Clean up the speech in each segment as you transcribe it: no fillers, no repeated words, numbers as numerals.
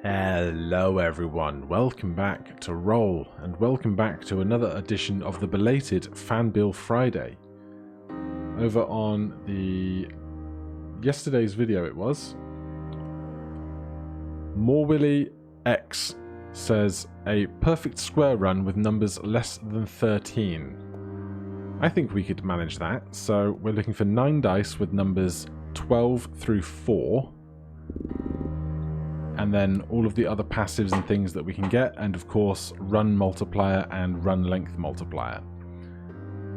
Hello everyone, welcome back to Roll, and welcome back to another edition of the belated Fan Bill Friday. Over on the yesterday's video it was, MawilliX's says a perfect square run with numbers less than 13. I think we could manage that, so we're looking for 9 dice with numbers 12 through 4. And then all of the other passives and things that we can get, and of course run multiplier and run length multiplier.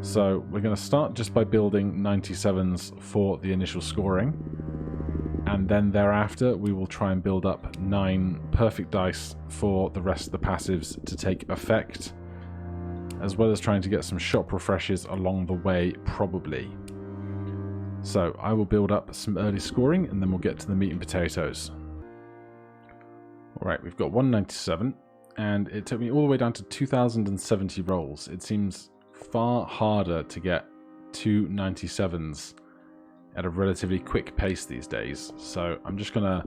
So we're going to start just by building 97s for the initial scoring, and then thereafter we will try and build up 9 perfect dice for the rest of the passives to take effect, as well as trying to get some shop refreshes along the way probably. So I will build up some early scoring and then we'll get to the meat and potatoes. Alright, we've got 197, and it took me all the way down to 2070 rolls. It seems far harder to get 2 97s at a relatively quick pace these days. So I'm just going to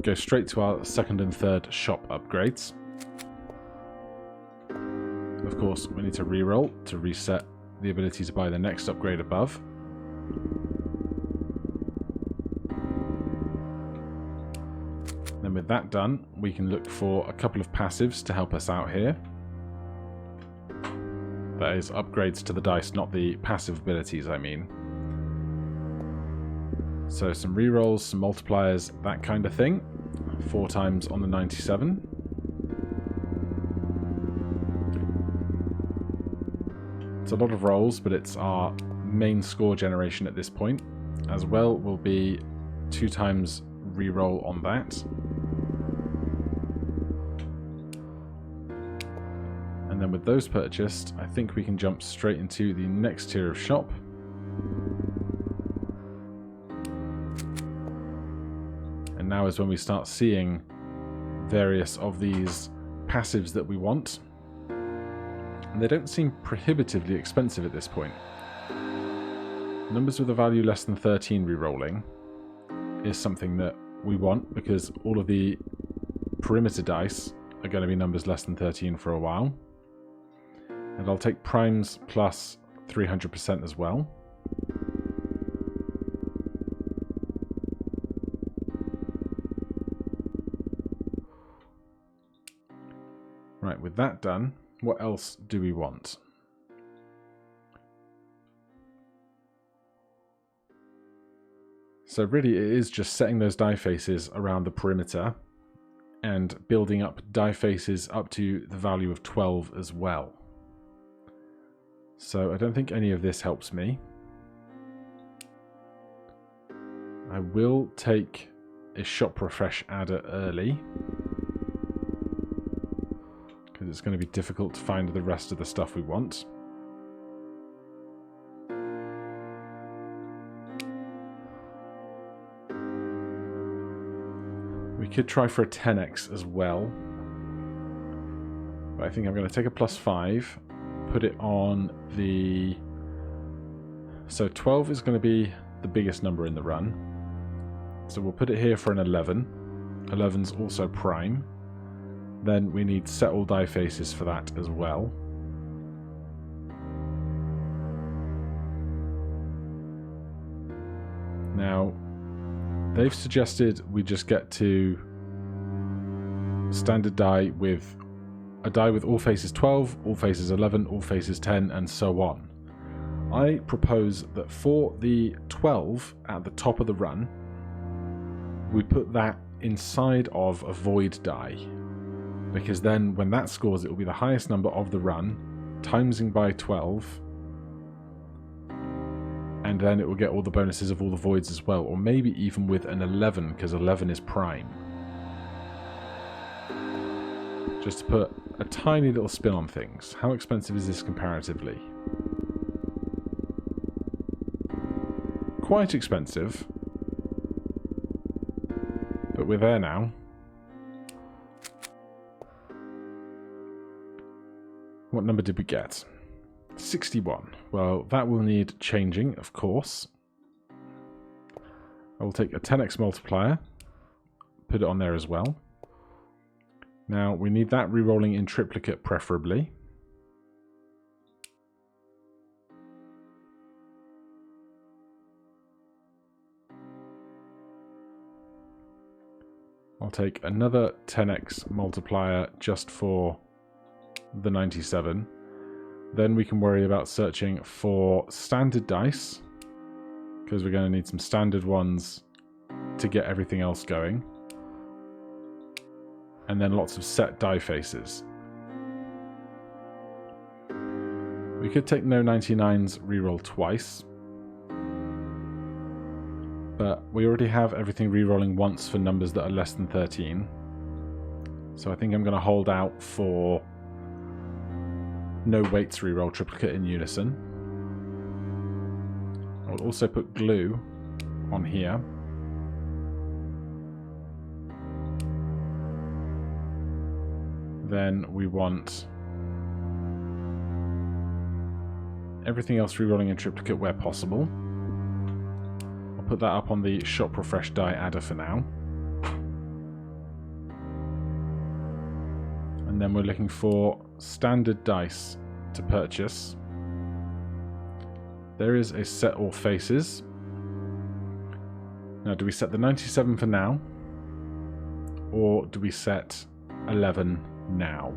go straight to our second and third shop upgrades. Of course, we need to reroll to reset the ability to buy the next upgrade above. Then with that done, we can look for a couple of passives to help us out here. That is upgrades to the dice, not the passive abilities, I mean. So some rerolls, some multipliers, that kind of thing. 4 times on the 97. It's a lot of rolls, but it's our main score generation at this point. As well will be 2 times reroll on that. And then with those purchased, I think we can jump straight into the next tier of shop. And now is when we start seeing various of these passives that we want. And they don't seem prohibitively expensive at this point. Numbers with a value less than 13 rerolling is something that we want, because all of the perimeter dice are going to be numbers less than 13 for a while. And I'll take primes plus 300% as well. Right, with that done, what else do we want? So really it is just setting those die faces around the perimeter and building up die faces up to the value of 12 as well. So I don't think any of this helps me. I will take a shop refresh adder early, because it's going to be difficult to find the rest of the stuff we want. We could try for a 10x as well, but I think I'm going to take a +5, put it on the... So 12 is going to be the biggest number in the run, so we'll put it here for an 11. 11's also prime. Then we need set all die faces for that as well. Now, they've suggested we just get to standard die with a die with all faces 12, all faces 11, all faces 10, and so on. I propose that for the 12 at the top of the run, we put that inside of a void die, because then when that scores, it will be the highest number of the run, timesing by 12, and then it will get all the bonuses of all the voids as well, or maybe even with an 11, because 11 is prime. Just to put a tiny little spin on things. How expensive is this comparatively? Quite expensive, but we're there now. What number did we get? 61. Well, that will need changing, of course. I will take a 10x multiplier, put it on there as well. Now we need that re-rolling in triplicate preferably. I'll take another 10x multiplier just for the 97. Then we can worry about searching for standard dice, because we're going to need some standard ones to get everything else going. And then lots of set die faces. We could take no 99s, reroll twice. But we already have everything rerolling once for numbers that are less than 13. So I think I'm going to hold out for no weights reroll triplicate in unison. I'll also put glue on here. Then we want everything else rerolling in triplicate where possible. I'll put that up on the shop refresh die adder for now. And then we're looking for standard dice to purchase. There is a set all faces. Now, do we set the 97 for now? Or do we set 11 now?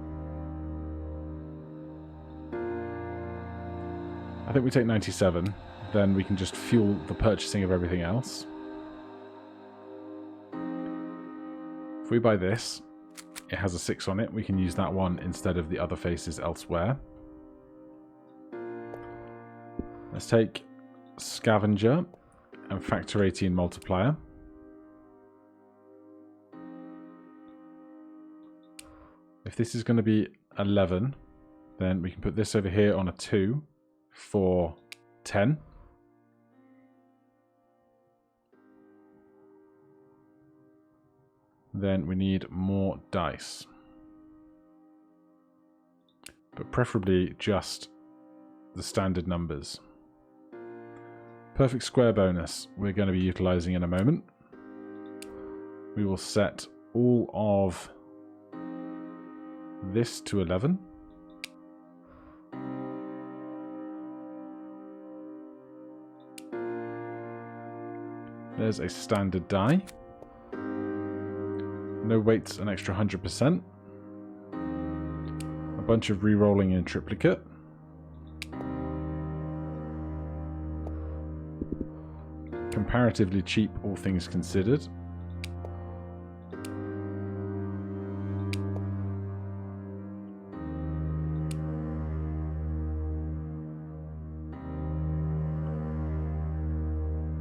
I think we take 97, then we can just fuel the purchasing of everything else. If we buy this, it has a 6 on it, we can use that one instead of the other faces elsewhere. Let's take Scavenger and Factor 18 multiplier. If this is going to be 11, then we can put this over here on a 2 for 10. Then we need more dice. But preferably just the standard numbers. Perfect square bonus we're going to be utilizing in a moment. We will set all of this to 11. There's a standard die. No weights, an extra 100%. A bunch of re-rolling in triplicate. Comparatively cheap, all things considered.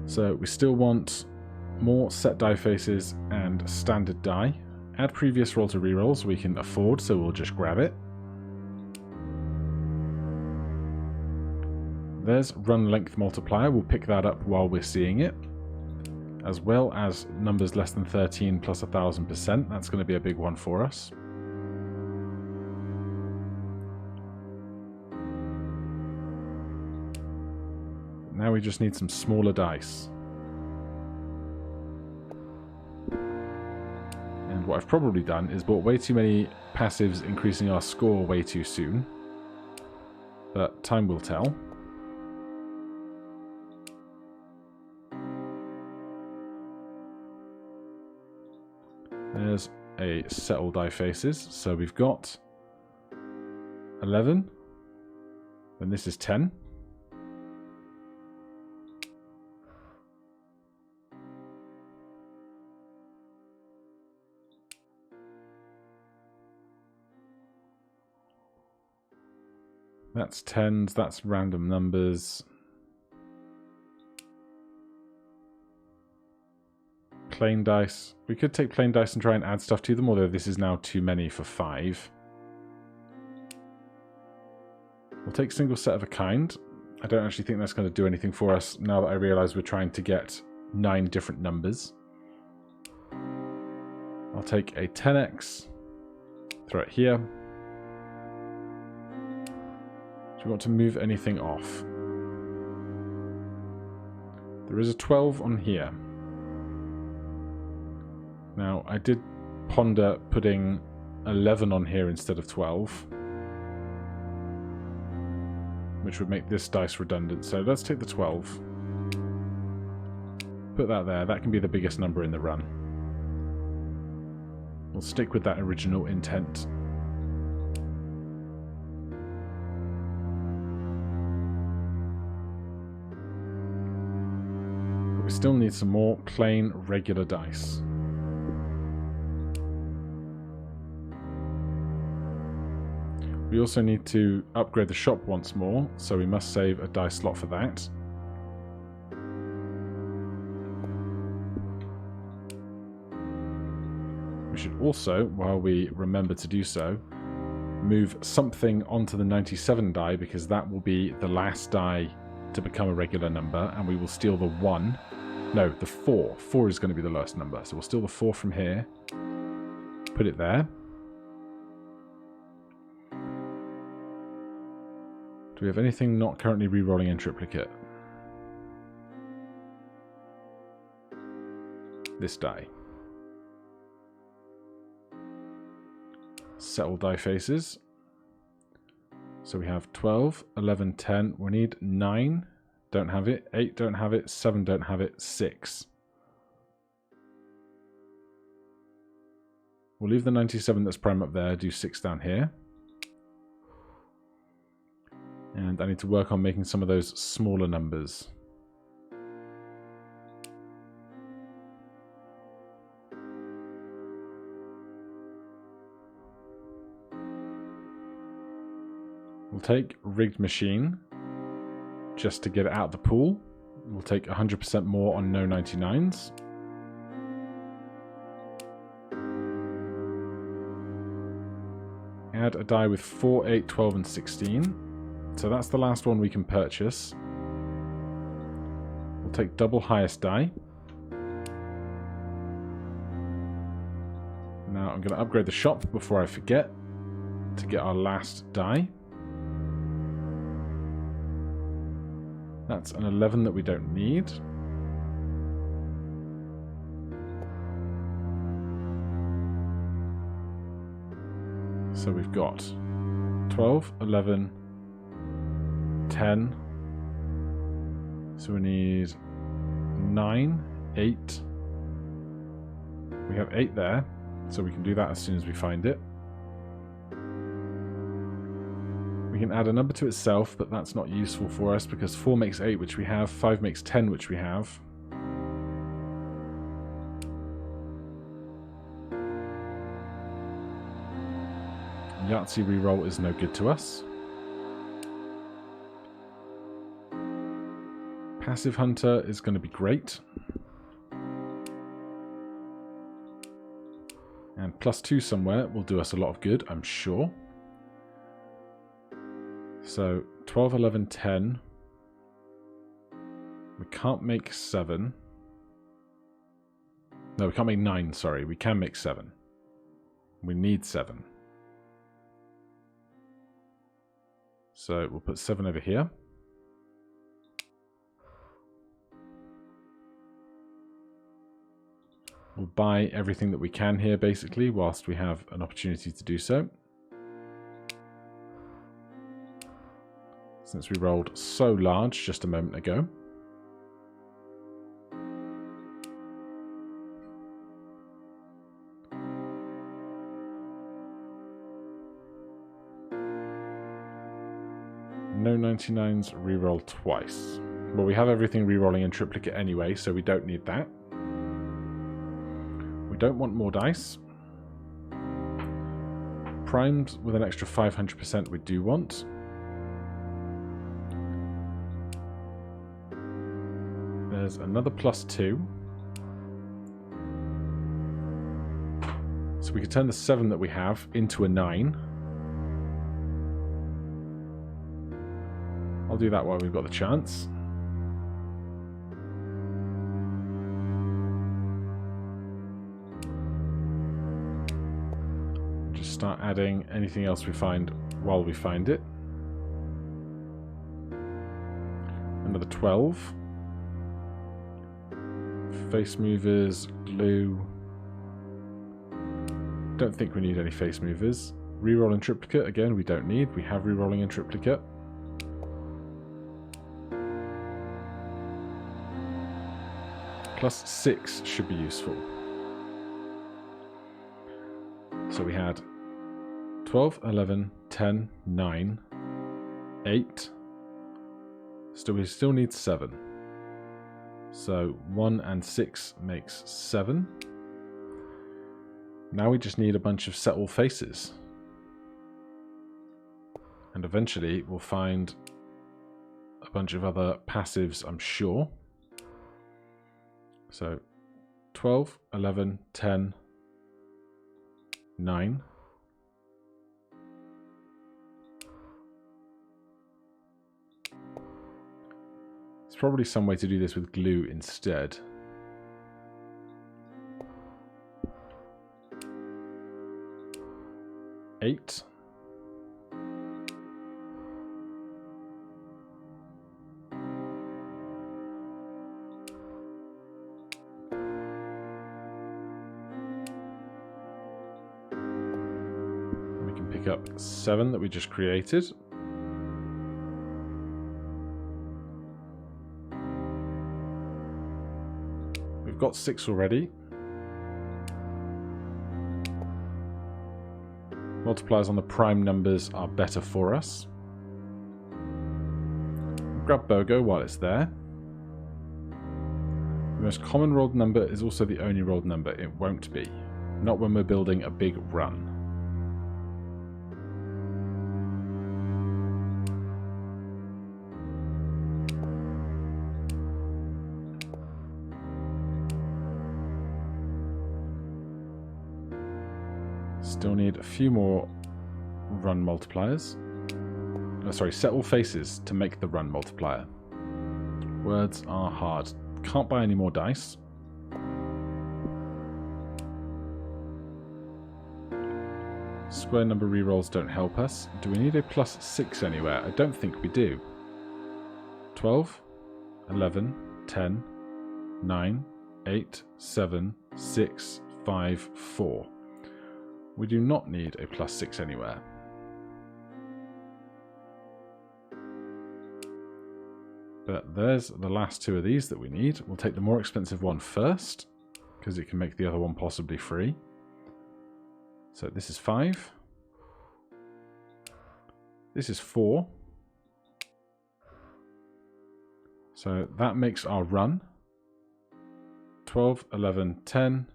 So we still want more set die faces and standard die. Add previous roll to rerolls we can afford, so we'll just grab it. There's run length multiplier, we'll pick that up while we're seeing it. As well as numbers less than 13 plus 1000%, that's going to be a big one for us. Now we just need some smaller dice. And what I've probably done is bought way too many passives increasing our score way too soon. But time will tell. There's a set all die faces. So we've got 11. Then this is 10. That's 10s, that's random numbers. Plain dice. We could take plain dice and try and add stuff to them, although this is now too many for 5. We'll take single set of a kind. I don't actually think that's going to do anything for us now that I realise we're trying to get 9 different numbers. I'll take a 10x, throw it here. Do we want to move anything off? There is a 12 on here. Now, I did ponder putting 11 on here instead of 12. Which would make this dice redundant. So let's take the 12. Put that there. That can be the biggest number in the run. We'll stick with that original intent. But we still need some more plain, regular dice. We also need to upgrade the shop once more, so we must save a dice slot for that. We should also, while we remember to do so, move something onto the 97 die, because that will be the last die to become a regular number, and we will steal the 1. No, the 4. 4 is going to be the lowest number, so we'll steal the 4 from here, put it there. Do we have anything not currently re-rolling in triplicate? This die. Settle die faces. So we have 12, 11, 10. We need 9. Don't have it. 8 don't have it. 7 don't have it. 6. We'll leave the 97 that's prime up there. Do 6 down here. And I need to work on making some of those smaller numbers. We'll take rigged machine just to get it out of the pool. We'll take 100% more on no 99s. Add a die with 4, 8, 12 and 16. So that's the last one we can purchase. We'll take double highest die. Now I'm going to upgrade the shop before I forget to get our last die. That's an 11 that we don't need. So we've got 12, 11, 10. So we need 9, 8. We have 8 there, so we can do that as soon as we find it. We can add a number to itself, but that's not useful for us because 4 makes 8, which we have, 5 makes 10, which we have. Yahtzee reroll is no good to us. Passive Hunter is going to be great. And +2 somewhere will do us a lot of good, I'm sure. So 12, 11, 10. We can't make 7. No, we can't make 9, sorry. We can make 7. We need 7. So we'll put 7 over here. We'll buy everything that we can here, basically, whilst we have an opportunity to do so. Since we rolled so large just a moment ago. No 99s, reroll twice. Well, we have everything rerolling in triplicate anyway, so we don't need that. We don't want more dice. Primed with an extra 500% we do want. There's another +2. So we could turn the 7 that we have into a 9. I'll do that while we've got the chance. Just start adding anything else we find while we find it. Another 12. Face movers, glue. Don't think we need any face movers. Reroll in triplicate, again, we don't need. We have rerolling in triplicate. +6 should be useful. So we had 12, 11, 10, 9, 8. We still need 7. So 1 and 6 makes 7. Now we just need a bunch of set all faces. And eventually we'll find a bunch of other passives, I'm sure. So 12, 11, 10, 9. There's probably some way to do this with glue instead. Eight. We can pick up 7 that we just created. We've got 6 already. Multipliers on the prime numbers are better for us. Grab BOGO while it's there. The most common rolled number is also the only rolled number. It won't be. Not when we're building a big run. Still need a few more run multipliers. Oh, sorry, set all faces to make the run multiplier. Words are hard. Can't buy any more dice. Square number rerolls don't help us. Do we need a +6 anywhere? I don't think we do. 12, 11, 10, 9, 8, 7, 6, 5, 4. We do not need a +6 anywhere. But there's the last 2 of these that we need. We'll take the more expensive one first, because it can make the other one possibly free. So this is 5. This is 4. So that makes our run 12, 11, 10,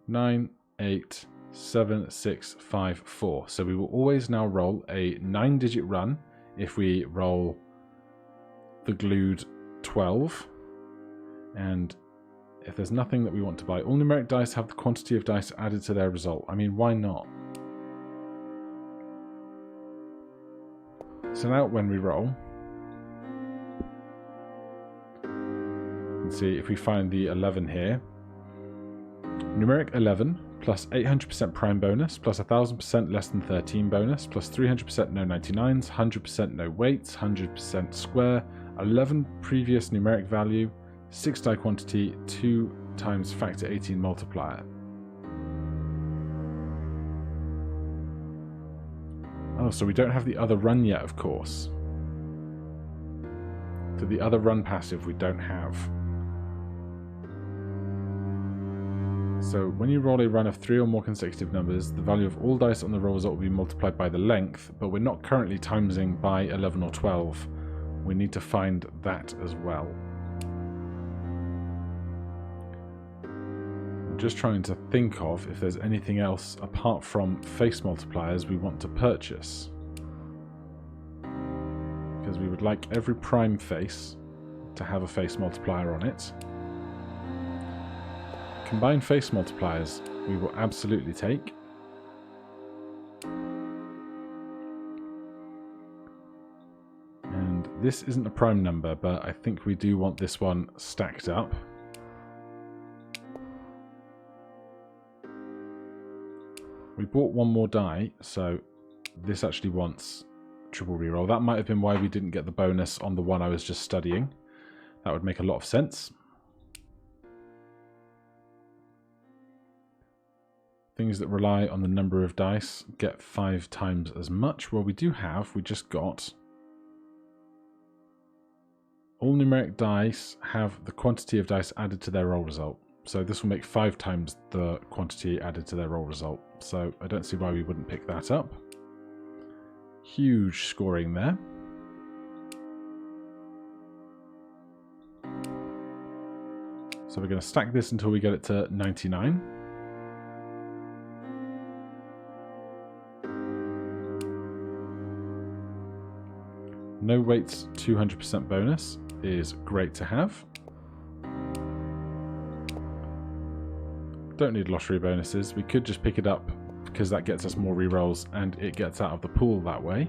9, 8, 7, 6, 5, 4. So we will always now roll a 9-digit run if we roll the glued 12. And if there's nothing that we want to buy, all numeric dice have the quantity of dice added to their result. I mean, why not? So now when we roll, you can see if we find the 11 here, numeric 11 plus 800% prime bonus, plus 1000% less than 13 bonus, plus 300% no 99s, 100% no weights, 100% square, 11 previous numeric value, 6 die quantity, 2 times factor 18 multiplier. Oh, so we don't have the other run yet, of course. So the other run passive we don't have. So when you roll a run of 3 or more consecutive numbers, the value of all dice on the roll result will be multiplied by the length, but we're not currently timesing by 11 or 12. We need to find that as well. I'm just trying to think of if there's anything else apart from face multipliers we want to purchase. Because we would like every prime face to have a face multiplier on it. Combined face multipliers we will absolutely take. And this isn't a prime number, but I think we do want this one stacked up. We bought one more die, so this actually wants triple reroll. That might have been why we didn't get the bonus on the one I was just studying. That would make a lot of sense. I Things that rely on the number of dice get 5 times as much. Well, we just got... All numeric dice have the quantity of dice added to their roll result. So this will make 5 times the quantity added to their roll result. So I don't see why we wouldn't pick that up. Huge scoring there. So we're going to stack this until we get it to 99. No weights 200% bonus is great to have. Don't need lottery bonuses. We could just pick it up because that gets us more rerolls and it gets out of the pool that way.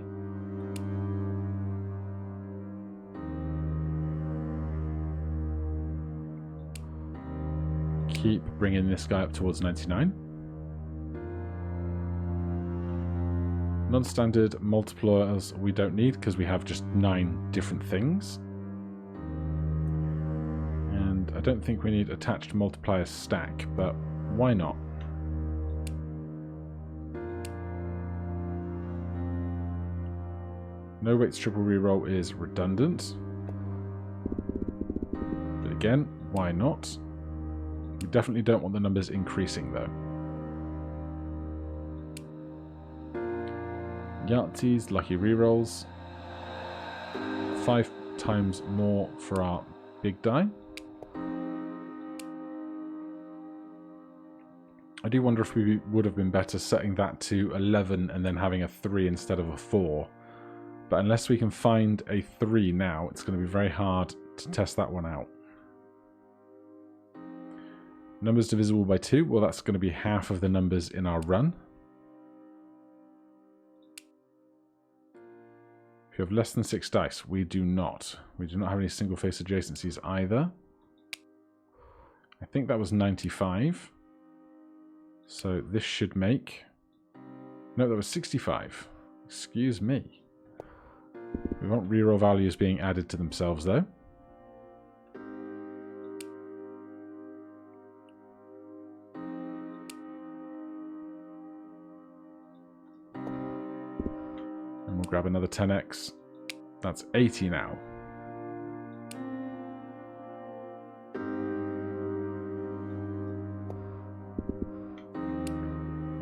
Keep bringing this guy up towards 99. Non-standard multipliers we don't need because we have just 9 different things. And I don't think we need attached multiplier stack, but why not? No weights triple reroll is redundant. But again, why not? We definitely don't want the numbers increasing though. Yahtzees, lucky rerolls. 5 times more for our big die. I do wonder if we would have been better setting that to 11 and then having a 3 instead of a 4. But unless we can find a 3 now, it's going to be very hard to test that one out. Numbers divisible by 2. Well, that's going to be half of the numbers in our run. If you have less than 6 dice, we do not. We do not have any single face adjacencies either. I think that was 95. So this should make... No, that was 65. Excuse me. We want reroll values being added to themselves though. And we'll grab another 10x. That's 80 now.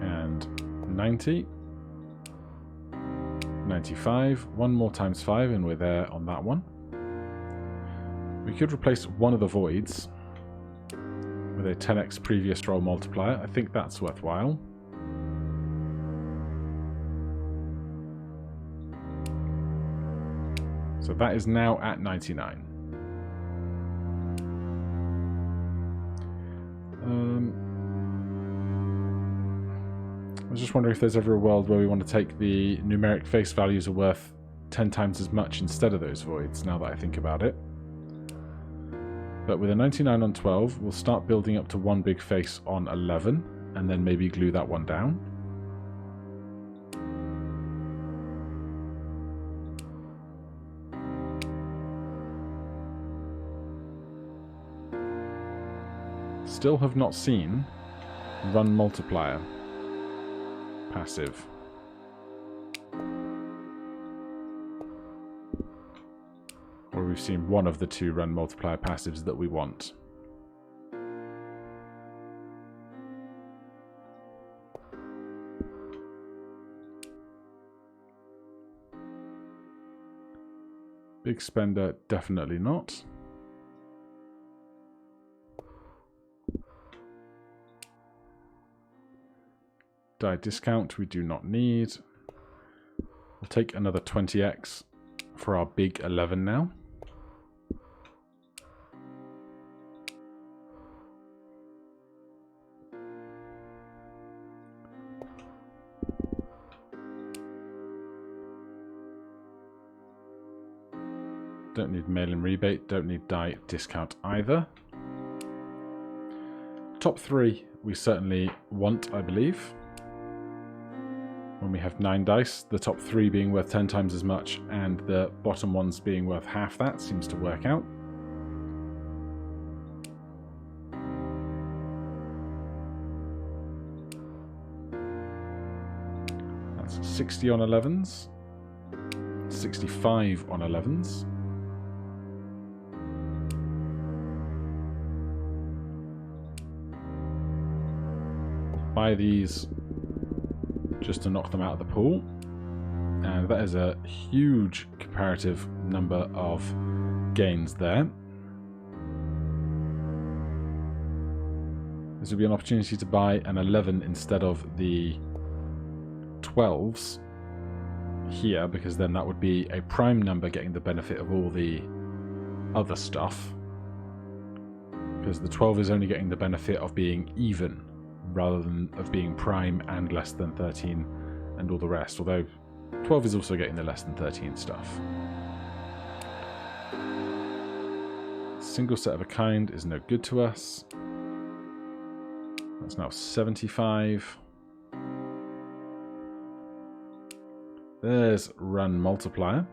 And 90. 95. One more times 5 and we're there on that one. We could replace one of the voids with a 10x previous roll multiplier. I think that's worthwhile. So that is now at 99. I was just wondering if there's ever a world where we want to take the numeric face values are worth 10 times as much instead of those voids, now that I think about it. But with a 99 on 12, we'll start building up to one big face on 11, and then maybe glue that one down. Still have not seen run multiplier passive. Or we've seen one of the 2 run multiplier passives that we want. Big spender, definitely not. Die discount we do not need. We'll take another 20x for our big 11 now. Don't need mail-in rebate, don't need die discount either. Top 3 we certainly want, I believe. When we have 9 dice, the top 3 being worth 10 times as much and the bottom ones being worth half that seems to work out. That's 60 on 11s. 65 on 11s. Buy these just to knock them out of the pool. And that is a huge comparative number of gains there. This would be an opportunity to buy an 11 instead of the 12s here, because then that would be a prime number getting the benefit of all the other stuff. Because the 12 is only getting the benefit of being even, rather than of being prime and less than 13 and all the rest, although 12 is also getting the less than 13 stuff. Single set of a kind is no good to us. That's now 75. There's run multiplier.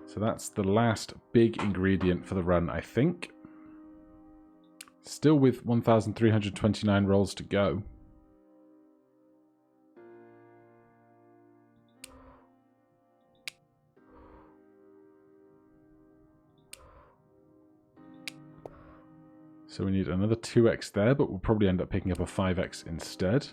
So that's the last big ingredient for the run, I think. Still with 1,329 rolls to go. So we need another 2x there, but we'll probably end up picking up a 5x instead.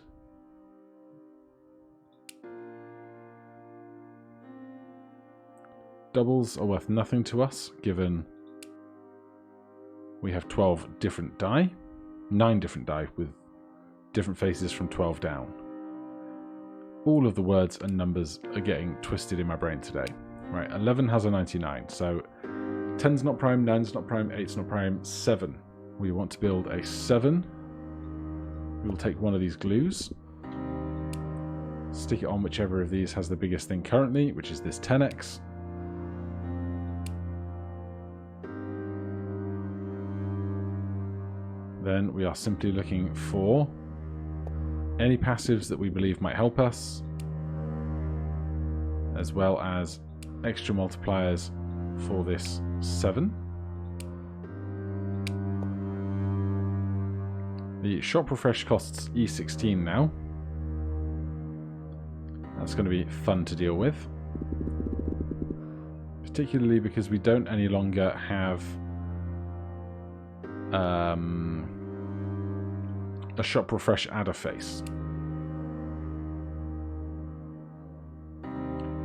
Doubles are worth nothing to us, given we have 12 different die. 9 different die with different faces from 12 down. All of the words and numbers are getting twisted in my brain today. Right, 11 has a 99, so 10's not prime, 9's not prime, 8's not prime, 7. We want to build a 7. We will take one of these glues, stick it on whichever of these has the biggest thing currently, which is this 10x. Then we are simply looking for any passives that we believe might help us, as well as extra multipliers for this 7. The shop refresh costs E16 now. That's going to be fun to deal with. Particularly because we don't any longer have a shop refresh adder face.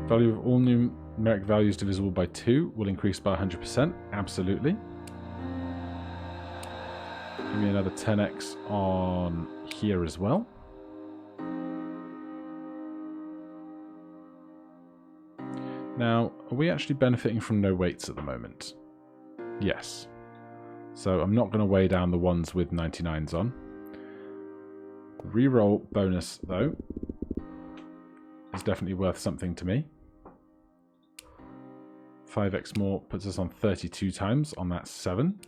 Value of all numeric values divisible by 2 will increase by 100%. Absolutely. Give me another 10x on here as well. Now, are we actually benefiting from no weights at the moment? Yes. So I'm not going to weigh down the ones with 99s on. Reroll bonus, though, is definitely worth something to me. 5x more puts us on 32 times on that 7.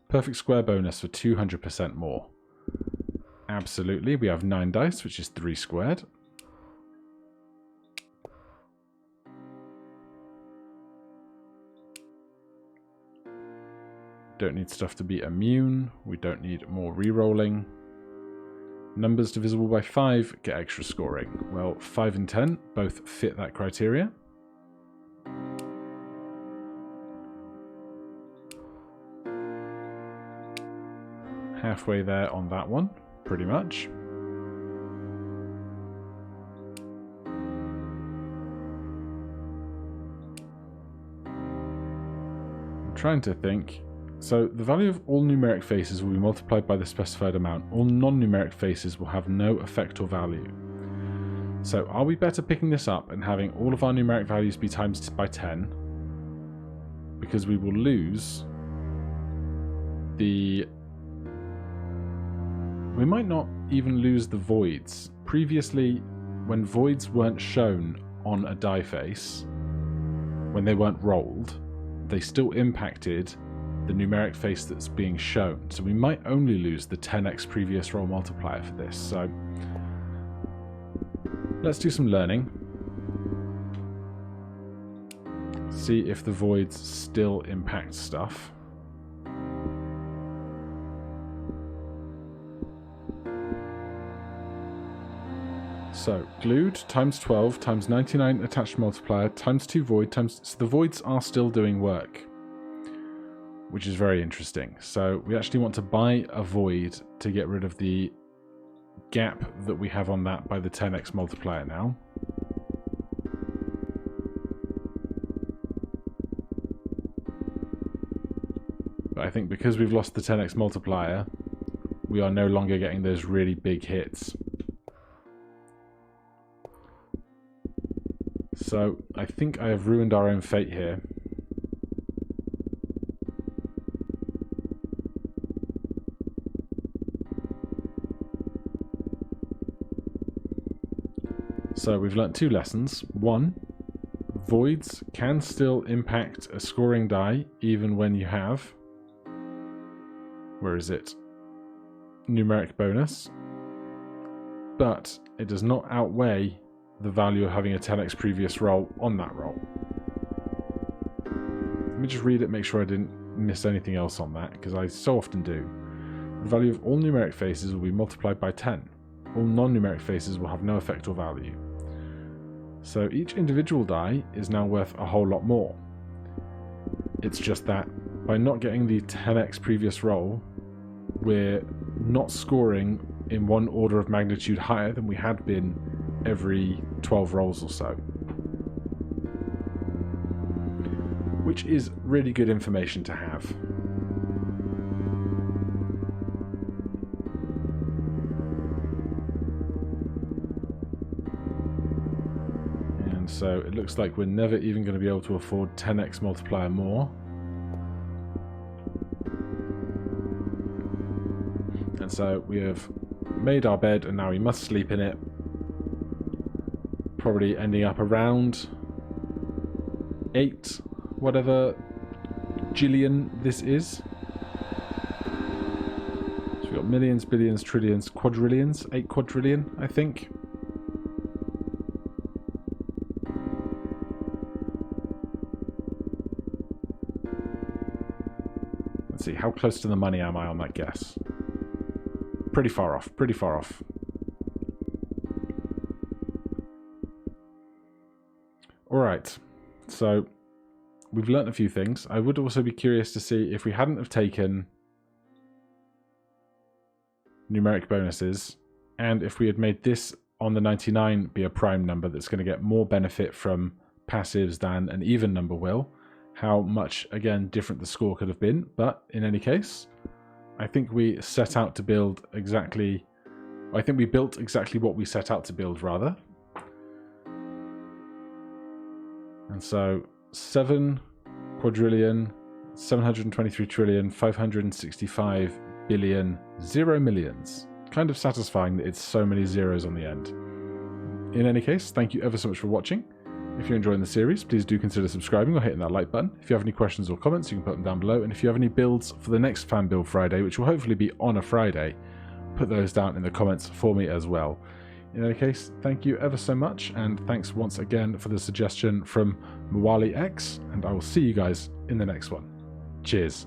Perfect square bonus for 200% more. Absolutely. We have 9 dice, which is 3 squared. Don't need stuff to be immune. We don't need more re-rolling. Numbers divisible by 5 get extra scoring. Well, 5 and 10 both fit that criteria. Halfway there on that one, pretty much. I'm trying to think. So the value of all numeric faces will be multiplied by the specified amount. All non-numeric faces will have no effect or value. So are we better picking this up and having all of our numeric values be times by 10? Because we will lose the... We might not even lose the voids. Previously, when voids weren't shown on a die face, when they weren't rolled, they still impacted the numeric face that's being shown. So we might only lose the 10x previous roll multiplier for this. So let's do some learning. See if the voids still impact stuff. So, glued times 12 times 99 attached multiplier times 2 void times... So the voids are still doing work, which is very interesting. So we actually want to buy a void to get rid of the gap that we have on that by the 10x multiplier now. But I think because we've lost the 10x multiplier, we are no longer getting those really big hits. So I think I have ruined our own fate here. So we've learnt 2 lessons. 1, voids can still impact a scoring die even when you have, where is it, numeric bonus, but it does not outweigh the value of having a 10x previous roll on that roll. Let me just read it, make sure I didn't miss anything else on that, because I so often do. The value of all numeric faces will be multiplied by 10. All non-numeric faces will have no effect or value. So each individual die is now worth a whole lot more. It's just that by not getting the 10x previous roll, we're not scoring in one order of magnitude higher than we had been every 12 rolls or so. Which is really good information to have. And so it looks like we're never even going to be able to afford 10x multiplier more. And so we have made our bed and now we must sleep in it. Probably ending up around 8, whatever jillion this is. So we've got millions, billions, trillions, quadrillions, 8 quadrillion, I think. Let's see, how close to the money am I on that guess? Pretty far off, pretty far off. Alright, so we've learnt a few things. I would also be curious to see if we hadn't have taken numeric bonuses, and if we had made this on the 99 be a prime number that's going to get more benefit from passives than an even number will, how much, again, different the score could have been. But in any case, I think we set out to build exactly... I think we built exactly what we set out to build, rather. And so 7 quadrillion, 723 trillion, 565 billion, 0 millions. Kind of satisfying that it's so many zeros on the end. In any case, thank you ever so much for watching. If you're enjoying the series, please do consider subscribing or hitting that like button. If you have any questions or comments, you can put them down below. And if you have any builds for the next Fan Build Friday, which will hopefully be on a Friday, put those down in the comments for me as well. In any case, thank you ever so much, and thanks once again for the suggestion from MawilliX's, and I will see you guys in the next one. Cheers.